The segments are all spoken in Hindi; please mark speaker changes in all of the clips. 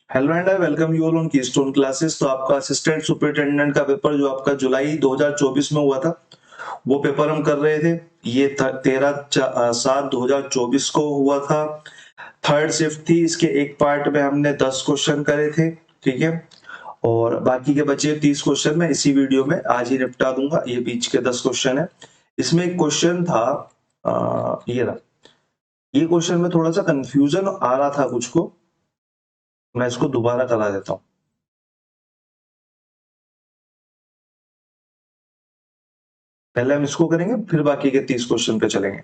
Speaker 1: Hello and I welcome you all on keystone classes. तो आपका असिस्टेंट सुपरिटेंडेंट का पेपर जो आपका जुलाई 2024 में हुआ था वो पेपर हम कर रहे थे। ये 13/7/2024 को हुआ था। थर्ड शिफ्ट थी। इसके एक पार्ट में हमने 10 क्वेश्चन करे थे, ठीक है। और बाकी के बचे 30 क्वेश्चन मैं इसी वीडियो में आज ही निपटा दूंगा। ये बीच के 10 क्वेश्चन है। इसमें एक क्वेश्चन था, ये रहा। ये क्वेश्चन में थोड़ा सा कंफ्यूजन आ रहा था कुछ को, मैं इसको दोबारा करा देता हूँ। पहले हम इसको करेंगे फिर बाकी के 30 क्वेश्चन पे चलेंगे।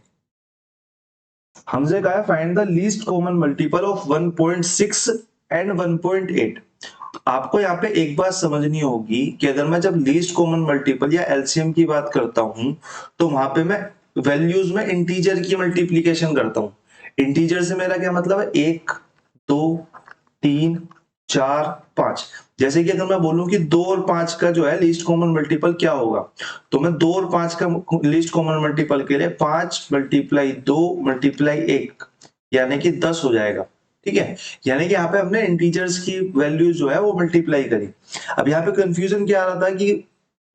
Speaker 1: हमसे कहा है find the least common multiple of 1.6 and 1.8। आपको यहाँ पे एक बात समझनी होगी कि अगर मैं जब लीस्ट कॉमन मल्टीपल या एलसीएम की बात करता हूं तो वहां पे मैं वैल्यूज में इंटीजर की मल्टीप्लीकेशन करता हूं। इंटीजर से मेरा क्या मतलब है, 1 2 3 4 5। जैसे कि अगर मैं बोलूं कि 2 और 5 का जो है लीस्ट कॉमन मल्टीपल क्या होगा, तो मैं 2 और 5 का लीस्ट कॉमन मल्टीपल के लिए 5 मल्टीप्लाई 2 मल्टीप्लाई 1 यानी कि 10 हो जाएगा, ठीक है। यानी कि यहाँ पे हमने इंटीजर्स की वैल्यू जो है वो मल्टीप्लाई करी। अब यहाँ पे कंफ्यूजन क्या आ रहा था कि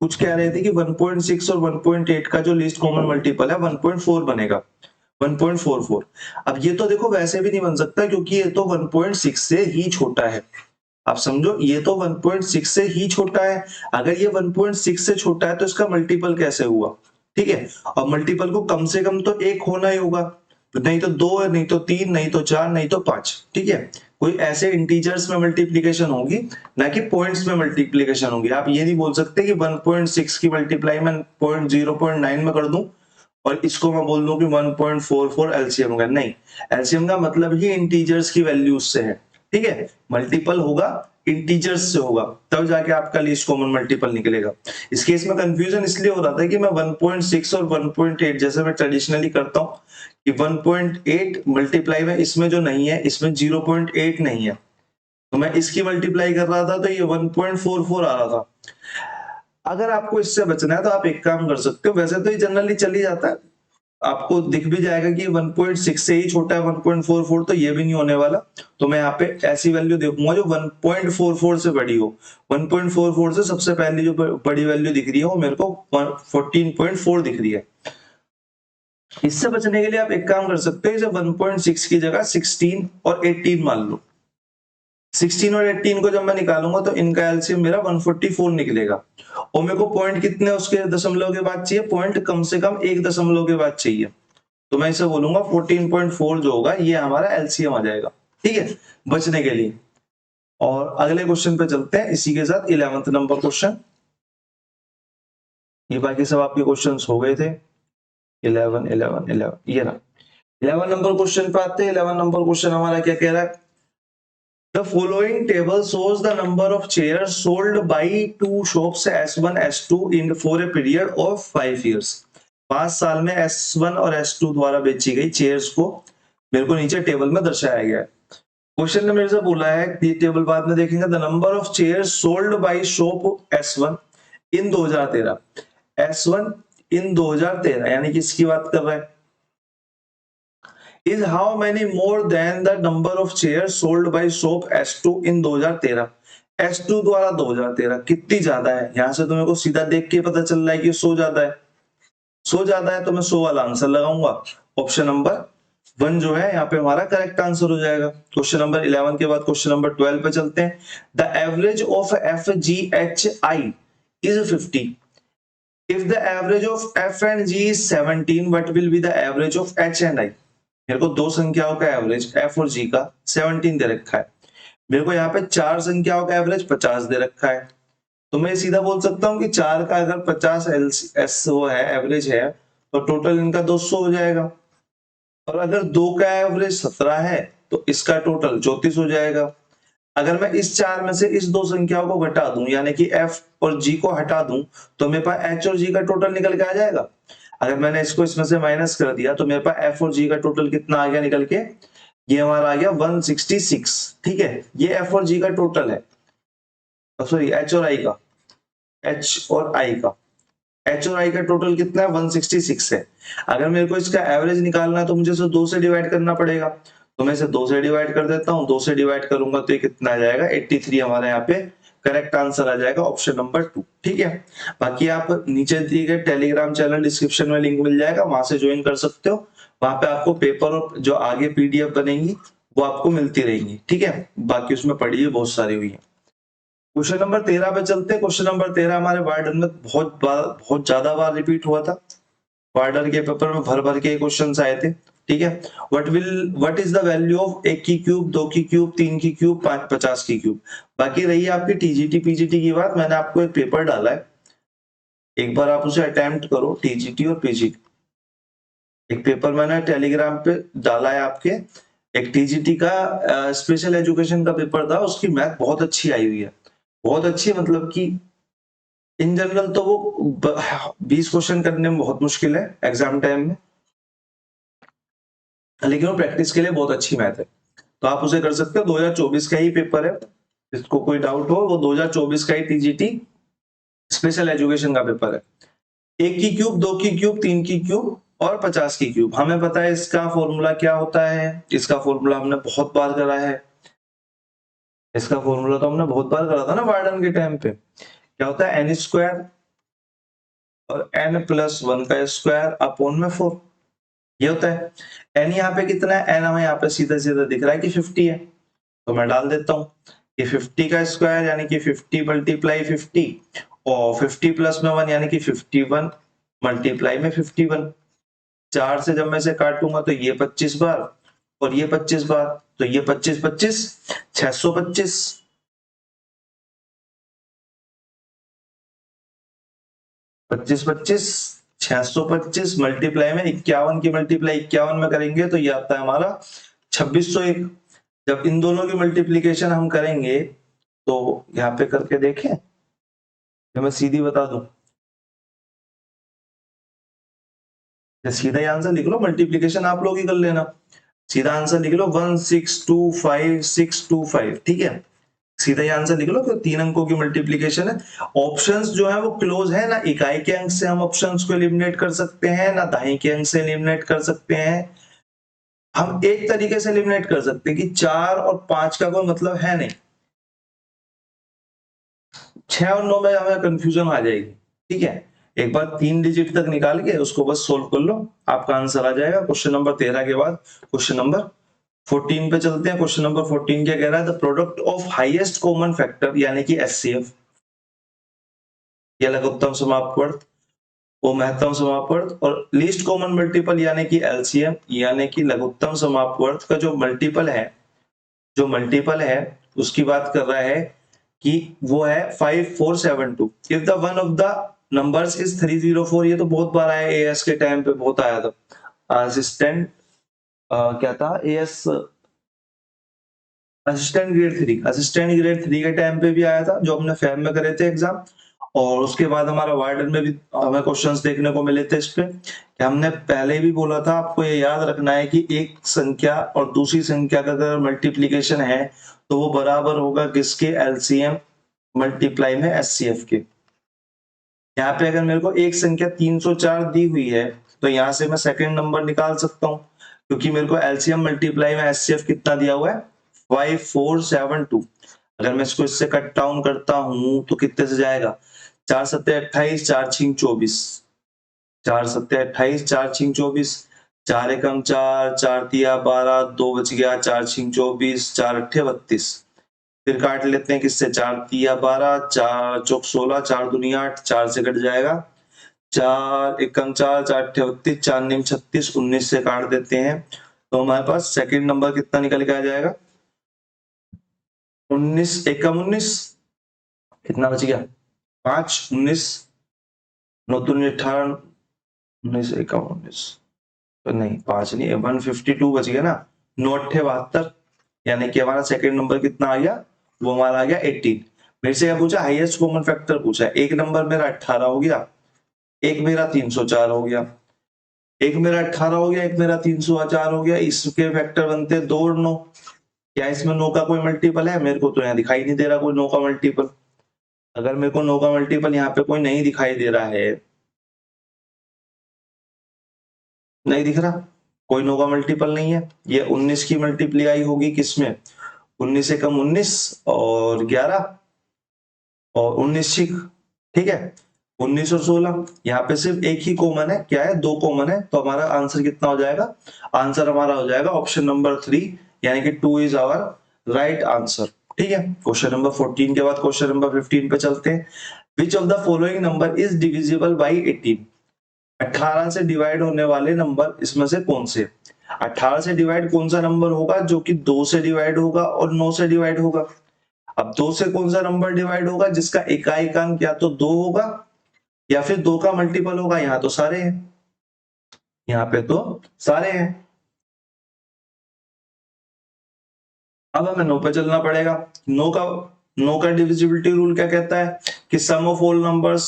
Speaker 1: कुछ कह रहे थे कि 1.6 और 1.8 का जो लीस्ट कॉमन मल्टीपल है 1.4 बनेगा, 1.44। अब ये तो देखो वैसे भी नहीं बन सकता क्योंकि ये तो 1.6 से ही छोटा है। आप समझो, ये तो 1.6 से ही छोटा है। अगर ये 1.6 से छोटा है तो इसका मल्टीपल कैसे हुआ, ठीक है। और मल्टीपल को कम से कम तो एक होना ही होगा, नहीं तो 2, नहीं तो 3, नहीं तो 4, नहीं तो 5, ठीक है। कोई ऐसे इंटीजर्स में मल्टीप्लीकेशन होगी, ना कि पॉइंट्स में मल्टीप्लीकेशन होगी। आप ये नहीं बोल सकते कि 1.6 की मल्टीप्लाई मैं 0.9 में कर दूं और इसको मैं बोल दूं कि 1.44 एलसीएम होगा। नहीं, एलसीएम का मतलब ही इंटीजर्स की वैल्यूज से है, ठीक है। मल्टीपल होगा इंटीजर्स से होगा, तब जाके आपका लीस्ट कॉमन मल्टीपल निकलेगा। इस केस में कंफ्यूजन इसलिए हो रहा था कि मैं 1.6 और 1.8 जैसे मैं ट्रेडिशनली करता हूं कि 1.8 मल्टीप्लाई में इसमें जो नहीं है, इसमें 0.8 नहीं है, तो मैं इसकी मल्टीप्लाई कर रहा था तो ये 1.44 आ रहा था। अगर आपको इससे बचना है तो आप एक काम कर सकते हो, वैसे तो ये जनरली चल ही जाता है, आपको दिख भी जाएगा कि 1.6 से ही छोटा है 1.44, तो ये भी नहीं होने वाला। तो मैं यहाँ पे ऐसी वैल्यू देखूंगा जो 1.44 से बड़ी हो। 1.44 से सबसे पहली जो बड़ी वैल्यू दिख रही है वो मेरे को 14.4 दिख रही है। इससे बचने के लिए आप एक काम कर सकते हो, इसे 1.6 की जगह 16 और 18 मान लो। 16 और 18 को जब मैं निकालूंगा तो इनका एलसीएम मेरा 144 निकलेगा। और मेरे को पॉइंट कितने उसके दशमलव के बाद चाहिए, पॉइंट कम से कम 1 दशमलव के बाद चाहिए। तो मैं इसे बोलूंगा 14.4 जो होगा ये हमारा एलसीएम आ जाएगा, ठीक है, बचने के लिए। और अगले क्वेश्चन पे चलते हैं इसी के साथ 11th नंबर क्वेश्चन। ये बाकी सब आपके क्वेश्चंस हो गए थे। 11 11 11 ये रहा। 11 नंबर क्वेश्चन पे आते हैं। 11 नंबर क्वेश्चन हमारा क्या कह रहा है, The following table shows the number of chairs sold by two shops S1 S2 in for a period of 5 years। 5 साल में S1 और S2 द्वारा बेची गई चेयर्स को मेरे को नीचे टेबल में दर्शाया गया है। क्वेश्चन ने मेरे से बोला है, ये टेबल बाद में देखेंगे, the number of chairs sold by shop S1 in 2013। S1 इन 2013 यानी कि इसकी बात कर रहा है। is how many more than the number of chairs sold by shop S2 in 2013। S2 द्वारा 2013 कितनी ज्यादा है, यहां से तो मेरे को सीधा देख के पता चल रहा है कि 100 ज्यादा है। 100 ज्यादा है तो मैं 100 वाला आंसर लगाऊंगा। ऑप्शन नंबर 1 जो है यहाँ पे हमारा करेक्ट आंसर हो जाएगा। क्वेश्चन नंबर 11 के बाद क्वेश्चन नंबर 12 पे चलते हैं। The average of F G H I is 50। If the average of f and g is 17, what will be the average of h and I? मेरे को दो संख्याओं का एवरेज f और g का 17 दे रखा है। मेरे को यहाँ पे चार संख्याओं का एवरेज 50 दे रखा है। तो मैं सीधा बोल सकता हूँ कि चार का अगर 50 एस वो है एवरेज है तो टोटल इनका 200 हो जाएगा। और अगर दो का एवरेज 17 है तो इसका टोटल 34 हो जाएगा। अगर मैं इस चार में से इस दो संख्याओं को घटा दूं यानी कि f और g को हटा दूं तो मेरे पास h और g का टोटल निकल के आ जाएगा। अगर मैंने इसको इसमें से माइनस कर दिया तो मेरे पास f और g का टोटल कितना आ गया निकल के, ये हमारा आ गया 166, ठीक है। ये f और g का टोटल है, सॉरी h और i का, h और i का, h और i का टोटल कितना है 166 है। अगर मेरे को इसका एवरेज निकालना है तो मुझे इसे 2 से डिवाइड करना पड़ेगा। तो मैं इसे 2 से डिवाइड कर देता हूँ, 2 से डिवाइड करूंगा तो ये कितना आ जाएगा 83 हमारे यहाँ पे करेक्ट आंसर आ जाएगा ऑप्शन नंबर 2। ठीक है, बाकी आप नीचे दिए गए टेलीग्राम चैनल डिस्क्रिप्शन में लिंक मिल जाएगा, वहां से ज्वाइन कर सकते हो। वहां पे आपको पेपर और जो आगे पीडीएफ बनेंगी वो आपको मिलती रहेंगी। ठीक है, बाकी उसमें पढ़ी हुई बहुत सारी हुई है। क्वेश्चन नंबर 13 पे चलते हैं। क्वेश्चन नंबर 13 हमारे वार्डन में बहुत ज्यादा बार रिपीट हुआ था। वार्डन के पेपर में भर भर के क्वेश्चन आए थे। ठीक है, what is the value of 1 की क्यूब, 2 की क्यूब, 3 की क्यूब, 50 की क्यूब। बाकी रही आपकी टीजीटी पीजीटी की बात, मैंने आपको एक पेपर डाला है, एक बार आप उसे अटेम्प्ट करो, टीजीटी और पीजीटी। एक पेपर मैंने टेलीग्राम पे डाला है आपके, एक टीजीटी का स्पेशल एजुकेशन का पेपर था, उसकी मैथ बहुत अच्छी आई हुई है, बहुत अच्छी, मतलब कि इन जनरल तो वो 20 क्वेश्चन करने में बहुत मुश्किल है एग्जाम टाइम में, लेकिन वो प्रैक्टिस के लिए बहुत अच्छी मैथ है, तो आप उसे कर सकते हो। 2024 का ही पेपर है, जिसको कोई डाउट हो वो 2024 का ही टीजीटी स्पेशल एजुकेशन का पेपर है। 1 की क्यूब, 2 की क्यूब, 3 की क्यूब और 50 की क्यूब। हमें पता है इसका फॉर्मूला क्या होता है, इसका फॉर्मूला हमने बहुत बार करा है, इसका फॉर्मूला तो हमने बहुत बार करा था ना वार्डन के टाइम पे। क्या होता है, एन स्क्वायर और n प्लस 1 का स्क्वायर अपॉन में 4, ये होता है। n यहाँ पे कितना है, n हमें यहाँ पे सीधा सीधा दिख रहा है कि 50 है, तो मैं डाल देता हूँ कि 50 का स्क्वायर यानी कि 50 मल्टीप्लाई 50 और 50 प्लस में 1 यानी कि 51 मल्टीप्लाई में 51। 4 से जब मैं इसे काटूंगा तो ये 25 बार और ये 25 बार, तो ये 25 25 625, 25 25 625 मल्टीप्लाई में 51 की मल्टीप्लाई 51 में करेंगे तो ये आता है हमारा 2601। जब इन दोनों की मल्टीप्लीकेशन हम करेंगे तो यहाँ पे करके देखें, तो मैं सीधी बता दूं, सीधा ही आंसर लिख लो, मल्टीप्लीकेशन आप लोग ही कर लेना, सीधा आंसर लिख लो 1625625। ठीक है, सीधा ही आंसर लिख लो, क्योंकि 3 अंकों की मल्टीप्लीकेशन है। ऑप्शंस जो है वो क्लोज है, ना इकाई के अंक से हम ऑप्शंस को एलिमिनेट कर सकते हैं, ना दहाई के अंक से एलिमिनेट कर सकते हैं। हम एक तरीके से एलिमिनेट कर सकते हैं कि 4 और 5 का कोई मतलब है नहीं, 6 और 9 में हमें कंफ्यूजन आ जाएगी। ठीक है, एक बार 3 डिजिट तक निकाल के उसको बस सोल्व कर लो, आपका आंसर आ जाएगा। क्वेश्चन नंबर 13 के बाद क्वेश्चन नंबर 14 पे चलते हैं। क्वेश्चन नंबर 14 क्या कह रहा है, the product of highest common factor यानी कि एचसीएफ, ये लघुत्तम समापवर्त, वो महत्तम समापवर्त, और लीस्ट कॉमन मल्टीपल यानी कि एलसीएम, यानी कि लघुत्तम समापवर्त का जो मल्टीपल है, जो मल्टीपल है उसकी बात कर रहा है कि वो है 5472। If the one of the numbers is 304, ये तो बहुत बार आया, एएस के टाइम पे बहुत आया था, असिस्टेंट क्या था, एएस असिस्टेंट ग्रेड 3 के टाइम पे भी आया था, जो हमने फैब में करे थे एग्जाम। और उसके बाद हमारा वार्डन में भी हमें क्वेश्चंस देखने को मिले थे इस पे, कि हमने पहले भी बोला था, आपको ये याद रखना है कि एक संख्या और दूसरी संख्या का अगर मल्टीप्लीकेशन है तो वो बराबर होगा किसके, एलसीएम मल्टीप्लाई में एचसीएफ के। यहाँ पे अगर मेरे को एक संख्या 304 दी हुई है तो यहाँ से मैं सेकंड नंबर निकाल सकता हूँ, क्योंकि मेरे को एलसीएम मल्टीप्लाई में एचसीएफ कितना दिया हुआ है, 5472। अगर मैं इसको इससे कट डाउन करता हूं तो कितने से जाएगा, 4 सत्ते 28, 4 छिंग 24, 4 सत्ते 28, 4 छिंग 24, 4 एकम 4, 4 तिया 12, 2 बच गया, 4 छिंग 24, 4 अट्ठे 32। फिर काट लेते हैं किससे, 4 तिया 12, 4 चौक 16, 4 दुनिया 8, 4 से कट जाएगा, 4 एकम 4, 4 अट्ठे 32, 4 निम 36, 19 से काट देते हैं, तो हमारे पास सेकंड नंबर कितना निकल के आ जाएगा, 19 एकम 19, कितना बच गया, 5 19, 9 दूनी 18, 19 एकम 19, तो नहीं 5 नहीं, 152 बच गया ना, 9 अट्ठे 72, यानी कि हमारा सेकंड नंबर कितना आ गया, वो हमारा आ गया 18। मेरे से क्या पूछा, हाईएस्ट कॉमन फैक्टर पूछा है। एक नंबर मेरा 18 हो गया, एक मेरा 304 हो गया, एक मेरा 18 हो गया, एक मेरा 304 हो गया, इसके फैक्टर बनते हैं 2 और 9। क्या इसमें 9 का कोई मल्टीपल है, मेरे को तो यहाँ दिखाई नहीं दे रहा कोई 9 का मल्टीपल। अगर मेरे को 9 का मल्टीपल यहाँ पे कोई नहीं दिखाई दे रहा है, नहीं दिख रहा, कोई नो का मल्टीपल नहीं है। ये 19 की मल्टीप्लाई होगी किसमें, 19 से कम 19 और 11 और 19 छिक, ठीक है, 19 और 16। यहाँ पे सिर्फ एक ही कॉमन है, क्या है, 2 कॉमन है, तो हमारा आंसर कितना हो जाएगा, आंसर हमारा हो जाएगा ऑप्शन नंबर 3, यानी कि 2 इज आवर राइट आंसर। ठीक है, क्वेश्चन नंबर 14 के बाद क्वेश्चन नंबर 15 पे चलते हैं। Which of the following number is divisible by 18? 18 से डिवाइड होने वाले नंबर इसमें से कौन से? 18 से डिवाइड कौन सा नंबर होगा जो कि 2 से डिवाइड होगा और 9 से डिवाइड होगा? अब 2 से कौन सा नंबर डिवाइड होगा जिसका इकाई अंक या तो 2 होगा या फिर 2 का मल्टीपल होगा? यहाँ तो सारे हैं, यहाँ पे तो सारे हैं। अब हमें 9 पे चलना पड़ेगा। 9 का डिविजिबिलिटी रूल क्या कहता है कि sum of all numbers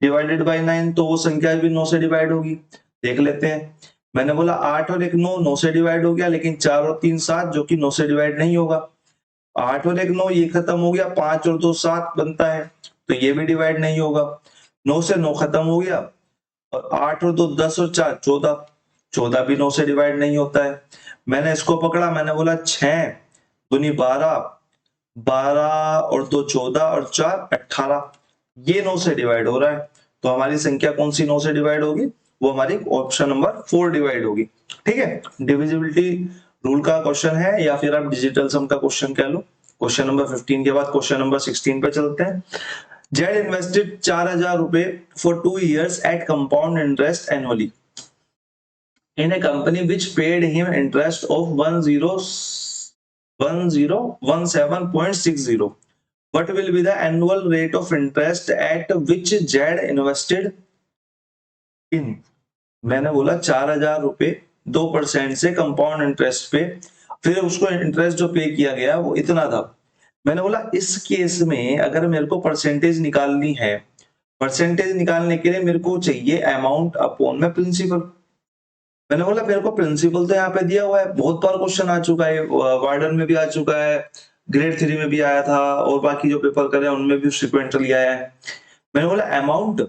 Speaker 1: divided by 9, तो वो संख्या भी 9 से डिवाइड होगी। देख लेते हैं, मैंने बोला 8 और 1 9 से डिवाइड हो गया, लेकिन 4 और 3 7 जो कि 9 से डिवाइड नहीं होगा। 8 और 1 9 ये खत्म हो गया, 5 और 2 7 बनता है, तो ये भी डिवाइड नहीं होगा। 9 से 9 खत्म हो गया, और 8 और 2 10 और 4 14, 14 भी 9 से डिवाइड नहीं होता है। मैंने इसको पकड़ा, मैंने बोला 6 दूनी 12, 12 और 2 14 और 4 18, ये 9 से डिवाइड हो रहा है। तो हमारी संख्या कौन सी 9 से डिवाइड होगी? वो हमारी ऑप्शन नंबर 4 डिवाइड होगी। ठीक है, डिविजिबिलिटी रूल का क्वेश्चन है, या फिर आप डिजिटल सम का क्वेश्चन कह लो। क्वेश्चन नंबर 15 के बाद क्वेश्चन नंबर 16 पे चलते हैं। जेड इन्वेस्टेड 4000 रुपए for 2 years at compound interest annually in a company which paid him interest of 1017.60. What will be the annual rate of interest at which Jed invested in? मैंने बोला 4000 रुपए 2% से कंपाउंड इंटरेस्ट पे, फिर उसको इंटरेस्ट जो पे किया गया वो इतना था। मैंने बोला इस केस में अगर मेरे को परसेंटेज निकालनी है, परसेंटेज निकालने के लिए मेरे को चाहिए अमाउंट अपॉन में प्रिंसिपल। मैंने बोला मेरे को प्रिंसिपल तो यहाँ पे दिया हुआ है, बहुत बार क्वेश्चन आ चुका है, वार्डन में भी आ चुका है, ग्रेड 3 में भी आया था, और बाकी जो पेपर करे उनमें भी फ्रीक्वेंटली आया है। मैंने बोला अमाउंट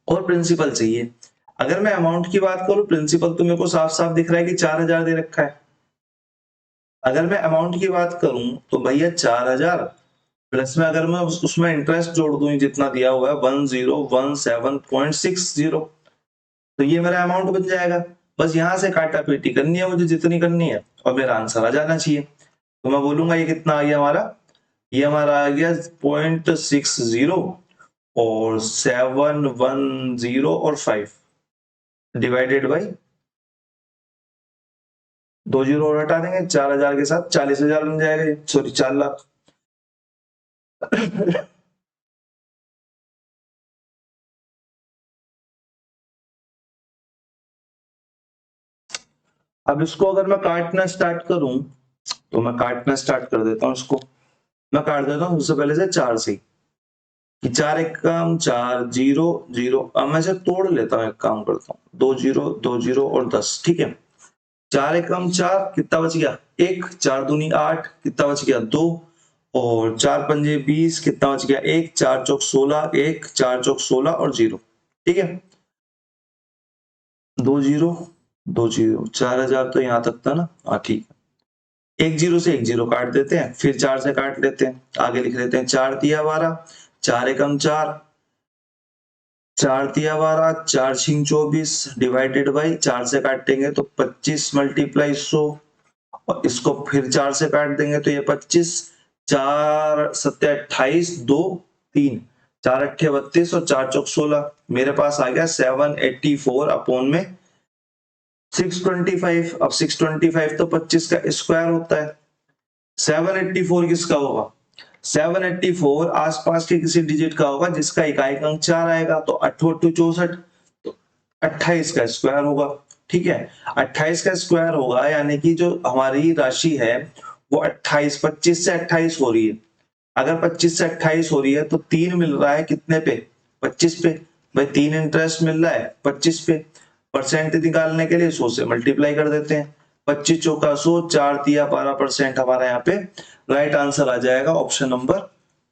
Speaker 1: और प्रिंसिपल चाहिए। अगर मैं अमाउंट की बात करूं, प्रिंसिपल तो मेरे को साफ साफ दिख रहा है कि 4000 दे रखा है। अगर मैं अमाउंट की बात करूं तो भैया 4000 प्लस में अगर मैं उसमें इंटरेस्ट जोड़ दूं जितना दिया हुआ है 1017.60, तो ये मेरा अमाउंट बन जाएगा। बस यहाँ से काटा पीटी करनी है मुझे जितनी करनी है, और मेरा आंसर आ जाना चाहिए। तो मैं बोलूंगा ये कितना आ गया हमारा, ये हमारा आ गया 0.60 और 710 और 5 डिवाइडेड बाई 2 जीरो और हटा देंगे, 4000 के साथ 40,000 बन जाएगा, सॉरी 4 लाख। अब इसको अगर मैं काटना स्टार्ट करूं, तो मैं काटना स्टार्ट कर देता हूं इसको। मैं काट देता हूं सबसे पहले से 4 से, कि 4 एक काम 4 0 0। अब मैं इसे तोड़ लेता हूं, एक काम करता हूं, 2 0 और 10, ठीक है। 4 एक कम 4, कितना बच गया 1, 4 दूनी 8, कितना बच गया 2, और 4 पंजे 20, कितना बच गया 1, 4 चौक 16, 1 4 चौक 16 और 0, ठीक है। 2 0 2 0, 4000 तो यहां तक था ना, हाँ ठीक है। 1 0 से 1 0 काट देते हैं, फिर 4 से काट लेते हैं, आगे लिख लेते हैं 4 तिया 12, 4 एकम 4, 4 तिया 12, 4 छिंग 24 डिवाइडेड बाई 4 से काटेंगे तो 25 मल्टीप्लाई 100, और इसको फिर 4 से काट देंगे तो ये 25, 4 सत्ते 28, 2 3, 4 अट्ठे 32 और 4 चौक 16। मेरे पास आ गया 784 अपॉन में 625। अब 625 तो 25 का स्क्वायर होता है। 784 किसका होगा? 784 आसपास के किसी डिजिट का होगा जिसका इकाई अंक 4 आएगा, तो 8 8 64, तो 28 का स्क्वायर होगा, ठीक है। 28 का स्क्वायर होगा, यानी कि जो हमारी राशि है वो 28, 25 से 28 हो रही है। अगर 25 से 28 हो रही है तो 3 मिल रहा है कितने पे? 25 पे। भाई 3 इंटरेस्ट मिल रहा है 25 पे, परसेंट निकालने के लिए 100 से मल्टीप्लाई कर देते हैं। 25 चौका 100, 4 तिया 12% हमारा यहाँ पे राइट आंसर आ जाएगा, ऑप्शन नंबर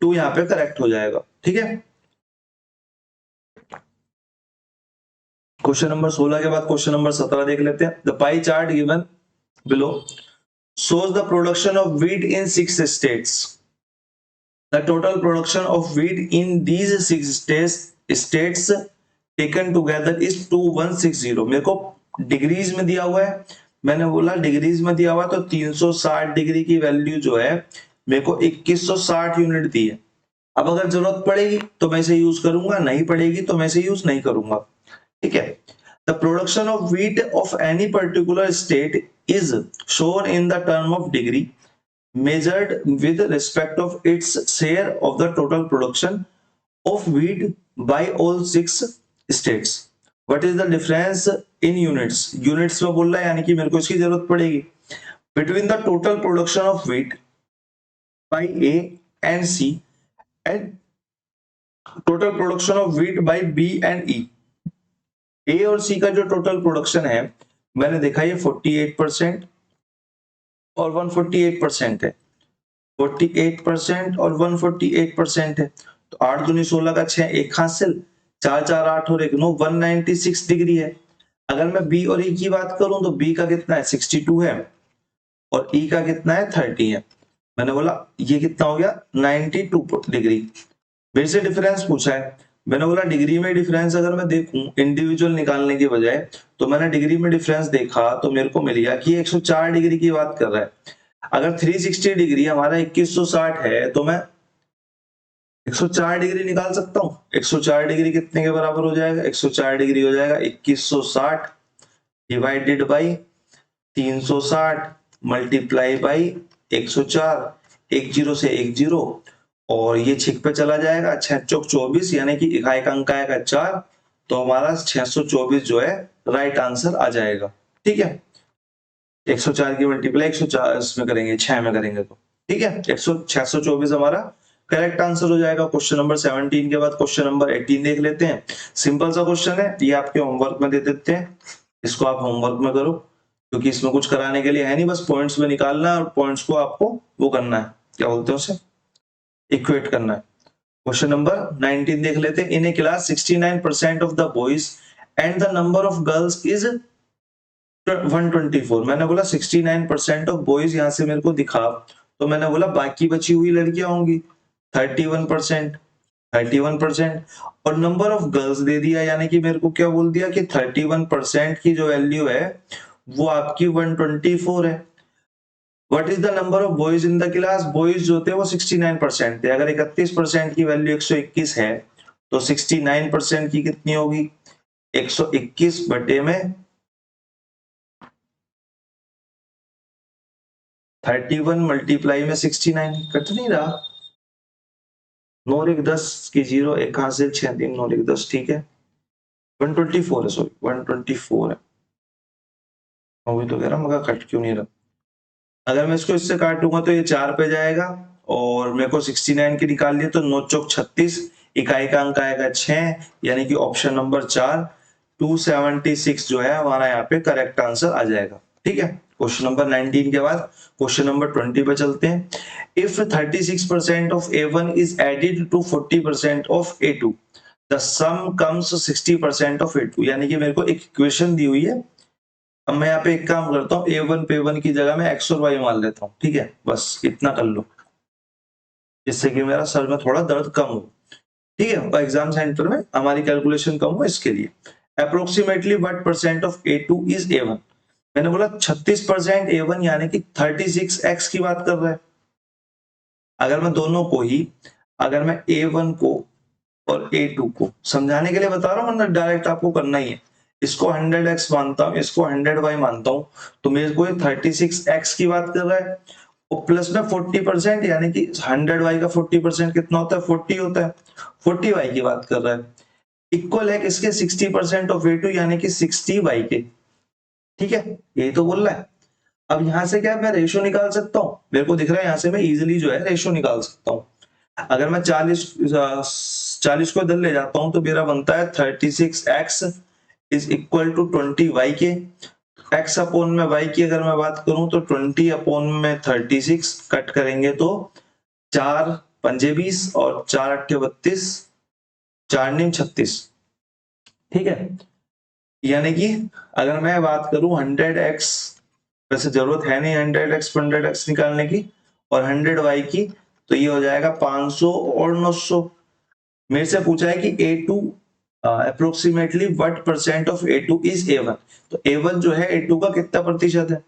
Speaker 1: 2 यहाँ पे करेक्ट हो जाएगा, ठीक है। क्वेश्चन नंबर 16 के बाद क्वेश्चन नंबर 17 देख लेते हैं। The pie chart given below shows the production of wheat in 6 states. The total production of wheat in these 6 states taken together is 2160. मेरे को डिग्रीज में दिया हुआ है, मैंने बोला डिग्रीज में दिया हुआ, तो 360 डिग्री की वैल्यू जो है मेरे को 2160 यूनिट दी है। अब अगर जरूरत पड़ेगी तो मैं इसे यूज करूंगा, नहीं पड़ेगी तो मैं इसे यूज नहीं करूंगा। ठीक है। The production of wheat of any particular state is shown in the term of degree measured with respect of its share of the total production of wheat by all 6 states. What is the difference in units? Units में बोल रहा है, यानी कि मेरे को इसकी जरूरत पड़ेगी। Between the total production of wheat by A and C and total production of wheat by B and E. A और C का जो टोटल प्रोडक्शन है मैंने देखा ये 48% और 148% है। 48% और 148% है, तो 8 दूनी 16 का 6, एक हासिल, 4 4 8 और 1 9, 196 डिग्री है। अगर मैं बी और ई की बात करूं तो बी का कितना है 62 है और ई का कितना है 30 है। मैंने बोला ये कितना हो गया 92 डिग्री। मेरे से डिफरेंस पूछा है, मैंने बोला डिग्री में डिफरेंस अगर मैं देखूं इंडिविजुअल निकालने की बजाय, तो मैंने डिग्री में डिफरेंस देखा तो मेरे को मिल गया कि 104 डिग्री की बात कर रहा है। अगर 360 डिग्री हमारा 2160 है तो मैं 104 डिग्री निकाल सकता हूं। 104 डिग्री कितने के बराबर हो जाएगा? 104 डिग्री हो जाएगा 2160 डिवाइडेड बाई 360 मल्टीप्लाई बाई 104, 10 से 10 और ये 6 पे चला जाएगा, 6 चौक 24 यानी कि इकाई का अंक आएगा 4, तो हमारा 624 जो है राइट आंसर आ जाएगा। ठीक है, 104 की मल्टीप्लाई 104 इसमें करेंगे, 6 में करेंगे तो ठीक है 624 हमारा करेक्ट आंसर हो जाएगा। क्वेश्चन नंबर 17 के बाद क्वेश्चन नंबर 18 देख लेते हैं। सिंपल सा क्वेश्चन है, ये आपके होमवर्क में दे देते हैं, इसको आप होमवर्क में करो क्योंकि इसमें कुछ कराने के लिए है नहीं, बस पॉइंट्स में निकालना है और पॉइंट्स को आपको वो करना है, क्या बोलते हैं उसे, इक्वेट करना है। क्वेश्चन नंबर 19 देख लेते हैं। In a class 69% of the boys and the number of girls is 124। मैंने बोला 69% ऑफ बॉयज यहां से मेरे को दिखा, तो मैंने बोला बाकी बची हुई लड़कियां होंगी 31%, 31% और नंबर ऑफ गर्ल्स दे दिया, यानी कि मेरे को क्या बोल दिया कि 31% की जो वैल्यू है वो आपकी 124 है। What is the number of boys in the class? Boys जो थे वो 69% थे। अगर 31% की वैल्यू 121 है तो 69% की कितनी होगी? 121 बटे में 31 मल्टीप्लाई में 69, कट नहीं रहा, 9 एक 10 की 0, एक हासिल 6 3 9 एक 10, ठीक है 124 है, सॉरी 124 है। अभी तो कह रहा मगर कट क्यों नहीं रहा। अगर मैं इसको इससे काटूंगा तो ये 4 पे जाएगा और मेरे को 69 की निकाल लिया, तो 9 चौक 36, इकाई का अंक आएगा 6, यानी कि ऑप्शन नंबर 4 276 जो है हमारा यहाँ पे करेक्ट आंसर आ जाएगा। ठीक है, क्वेश्चन नंबर 19 के बाद क्वेश्चन नंबर 20 पे चलते हैं। If 36% of A1 is added to 40% of A2 the sum comes 60% of A2, यानी कि मेरे को एक इक्वेशन दी हुई है। अब मैं यहाँ पे एक काम करता हूँ, A1 पे 1 की जगह में X और Y मान लेता हूँ। ठीक है, बस इतना कर लो जिससे कि मेरा सर में थोड़ा दर्द कम हो। ठीक है, और एग्जाम सेंटर में हमारी कैलकुलेशन कम हो इसके लिए। Approximately what percent of A2 is A1? मैंने बोला 36% A1 यानी कि 36x की बात कर रहा है। अगर मैं दोनों को ही, अगर मैं A1 को और A2 को समझाने के लिए बता रहा हूँ, मतलब डायरेक्ट आपको करना ही है, इसको 100x मानता हूँ, इसको 100y मानता हूँ, तो मेरे को ये 36x की बात कर रहा है और प्लस में 40%, यानी कि 100y का 40% कितना होता है? 40 होता है, 40y की बात कर रहा है। इक्वल है किसके? 60% ऑफ A2 यानी कि 60y के। ठीक है, यही तो बोल रहा है। अब यहां से क्या मैं रेशो निकाल सकता हूँ? मेरे को दिख रहा है यहां से मैं इजिली जो है रेशो निकाल सकता हूँ। अगर मैं 40 को इधर ले जाता हूं तो मेरा बनता है 36x is equal to 20y के। x अपॉन में y की अगर मैं बात करूं तो 20 अपॉन में 36 कट करेंगे तो 4 पंजे 20 और 4 अट्ठे 32, 4 नीम 36। ठीक है, यानी कि अगर मैं बात करूं 100x, वैसे जरूरत है नहीं 100x 100x निकालने की, और 100y की, तो ये हो जाएगा 500 और 900। मेरे से पूछा है कि A2 approximately what percent of A2 is A1। तो A1 जो है A2 का कितना प्रतिशत है,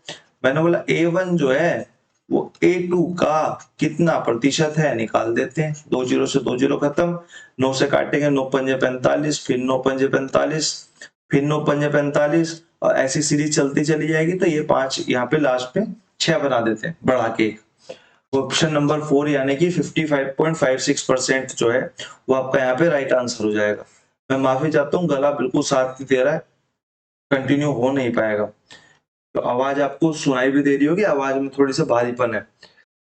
Speaker 1: मैंने बोला A1 जो है वो A2 का कितना प्रतिशत है, निकाल देते हैं। 2 जीरो से 2 जीरो खत्म, 9 से काटेंगे, 9 पंजे 45, फिर 9 पंजे 45, फिर 9 पंजे 45, और ऐसी सीरीज चलती चली जाएगी। तो ये 5 यहाँ पे लास्ट में 6 बना देते हैं बढ़ा के। ऑप्शन नंबर 4 यानी कि 55.56% जो है वो आपका यहाँ पे राइट आंसर हो जाएगा। मैं माफी चाहता हूँ, गला बिल्कुल साथ नहीं दे रहा है, कंटिन्यू हो नहीं पाएगा। तो आवाज आपको सुनाई भी दे रही होगी, आवाज में थोड़ी सी भारीपन है।